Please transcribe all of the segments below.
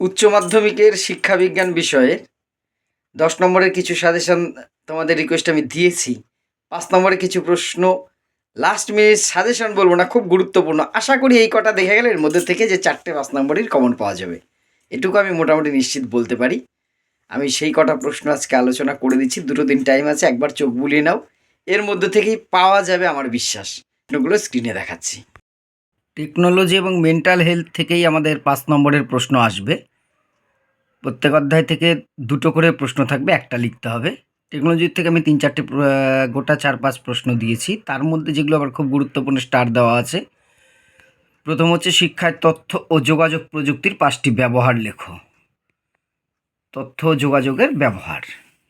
উচ্চ মাধ্যমিকের শিক্ষাবিজ্ঞান বিষয়ে 10 নম্বরের কিছু সাজেশন তোমাদের রিকোয়েস্ট আমি দিয়েছি। 5 নম্বরের কিছু প্রশ্ন লাস্ট মিনিট সাজেশন বলবো না, খুব গুরুত্বপূর্ণ। আশা করি এই কটা দেখে গেলে এর মধ্যে থেকে যে 4টে 5 নম্বরের কমন পাওয়া যাবে, এটুকু আমি মোটামুটি নিশ্চিত বলতে পারি। আমি সেই কটা প্রশ্ন আজকে আলোচনা করে দিচ্ছি। 2 দিন টাইম আছে, একবার চোখ বুলিয়ে নাও, এর মধ্যে থেকেই পাওয়া যাবে আমার বিশ্বাস। প্রশ্নগুলো স্ক্রিনে দেখাচ্ছি। টেকনোলজি এবং মেন্টাল হেলথ থেকেই আমাদের 5 নম্বরের প্রশ্ন আসবে। প্রত্যেক অধ্যায় থেকে 2টো করে প্রশ্ন থাকবে, একটা লিখতে হবে। টেকনোলজির থেকে আমি 3-4টে গোটা 4-5 প্রশ্ন দিয়েছি। তার মধ্যে যেগুলো আবার খুব গুরুত্বপূর্ণ স্টার দেওয়া আছে। প্রথম হচ্ছে শিক্ষায় তথ্য ও যোগাযোগ প্রযুক্তির 5টি ব্যবহার লেখো। তথ্য ও যোগাযোগের ব্যবহার।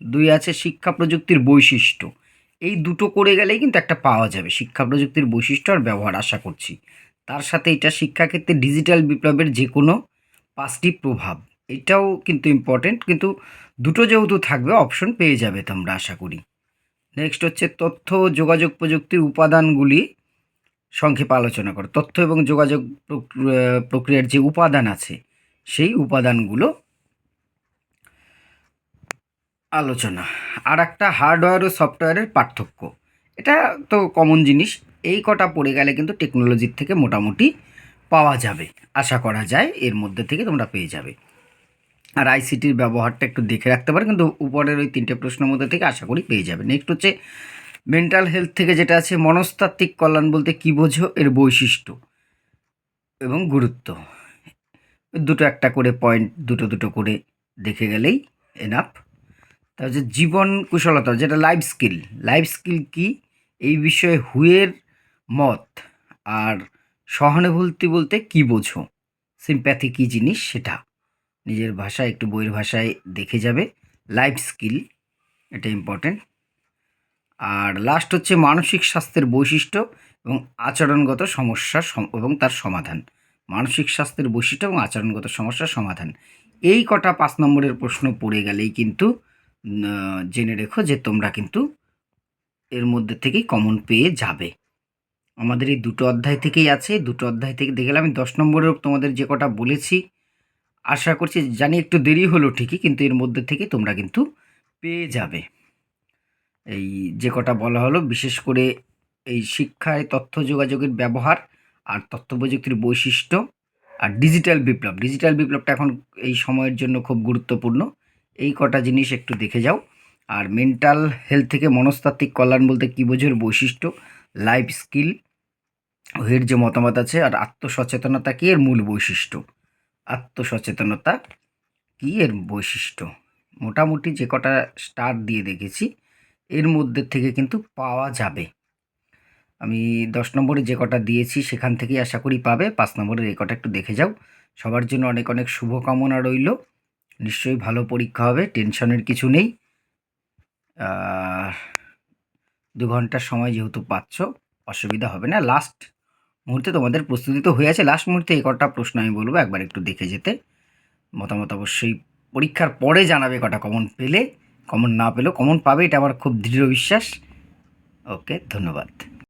2 আছে শিক্ষা প্রযুক্তির বৈশিষ্ট্য। এই দুটো করে গেলেই কিন্তু একটা পাওয়া যাবে, শিক্ষা প্রযুক্তির বৈশিষ্ট্য আর ব্যবহার, আশা করছি। তার সাথে এটা শিক্ষাক্ষেত্রে ডিজিটাল বিপ্লবের যে কোনো 5টি প্রভাব, এটাও কিন্তু ইম্পর্টেন্ট। কিন্তু দুটো যেহেতু থাকবে অপশন পেয়ে যাবে তোমরা, আশা করি। নেক্সট হচ্ছে তথ্য ও যোগাযোগ প্রযুক্তির উপাদানগুলি সংক্ষেপে আলোচনা করো। তথ্য এবং যোগাযোগ প্রক্রিয়ার যে উপাদান আছে সেই উপাদানগুলো আলোচনা। আর একটা হার্ডওয়্যার ও সফটওয়্যারের পার্থক্য, এটা তো কমন জিনিস। এই কটা পড়ে গেলে কিন্তু টেকনোলজির থেকে মোটামুটি পাওয়া যাবে, আশা করা যায় এর মধ্যে থেকে তোমরা পেয়ে যাবে। আর আইসিটির ব্যবহারটা একটু দেখে রাখতে পারো, কিন্তু উপরের ওই 3টে প্রশ্নের মধ্যে থেকে আশা করি পেয়ে যাবে। নেক্সট হচ্ছে মেন্টাল হেলথ থেকে যেটা আছে মনস্তাত্ত্বিক কল্যাণ বলতে কী বোঝো, এর বৈশিষ্ট্য এবং গুরুত্ব। দুটো একটা করে পয়েন্ট দুটো করে দেখে গেলেই এনাফ। তা হচ্ছে জীবন কুশলতা, যেটা লাইফ স্কিল কি এই বিষয়ে হুয়ের মত। আর সহানুভূতি বলতে কি বোঝো, সিম্প্যাথি কী জিনিস সেটা নিজের ভাষায়, একটু বইয়ের ভাষায় দেখে যাবে। লাইফ স্কিল, এটা ইম্পর্টেন্ট। আর লাস্ট হচ্ছে মানসিক স্বাস্থ্যের বৈশিষ্ট্য এবং আচরণগত সমস্যা এবং তার সমাধান। মানসিক স্বাস্থ্যের বৈশিষ্ট্য এবং আচরণগত সমস্যার সমাধান, এই কটা 5 নম্বরের প্রশ্ন পড়ে গেলেই কিন্তু জেনে রেখো যে তোমরা কিন্তু এর মধ্যে থেকেই কমন পেয়ে যাবে। আমাদের এই দুটো অধ্যায় থেকেই আছে। দুটো অধ্যায় থেকে দেখে আমি 10 নম্বরের তোমাদের যে কটা বলেছি, আশা করছি, জানি একটু দেরি হলো ঠিকই, কিন্তু এর মধ্যে থেকে তোমরা কিন্তু পেয়ে যাবে। এই যে কটা বলা হলো, বিশেষ করে এই শিক্ষায় তথ্য যোগাযোগের ব্যবহার আর তথ্য প্রযুক্তির বৈশিষ্ট্য আর ডিজিটাল বিপ্লবটা এখন এই সময়ের জন্য খুব গুরুত্বপূর্ণ। এই কটা জিনিস একটু দেখে যাও। আর মেন্টাল হেলথ থেকে মনস্তাত্ত্বিক কল্যাণ বলতে কী বোঝো এর বৈশিষ্ট্য, লাইফ স্কিল এর যে মতামত আছে, আর আত্মসচেতনতা কী এর মূল বৈশিষ্ট্য। আত্মসচেতনতা কী এর বৈশিষ্ট্য, মোটামুটি যে কটা স্টার দিয়ে দেখেছি এর মধ্যে থেকে কিন্তু পাওয়া যাবে। আমি 10 নম্বরে যে কটা দিয়েছি সেখান থেকেই আশা করি পাবে। 5 নম্বরের এই কটা একটু দেখে যাও। সবার জন্য অনেক অনেক শুভকামনা রইল। নিশ্চয়ই ভালো পরীক্ষা হবে, টেনশনের কিছু নেই। 2 ঘন্টার সময় যেহেতু পাচ্ছ, অসুবিধা হবে না। লাস্ট মুহূর্তে তোমাদের প্রস্তুতি তো হয়ে আছে, লাস্ট মুহূর্তে এই কটা প্রশ্ন আমি বলবো একবার একটু দেখে যেতে। মতামত অবশ্যই পরীক্ষার পরে জানাবে কটা কমন পেলে। কমন না পেলেও কমন পাবে, এটা আমার খুব দৃঢ় বিশ্বাস। ওকে, ধন্যবাদ।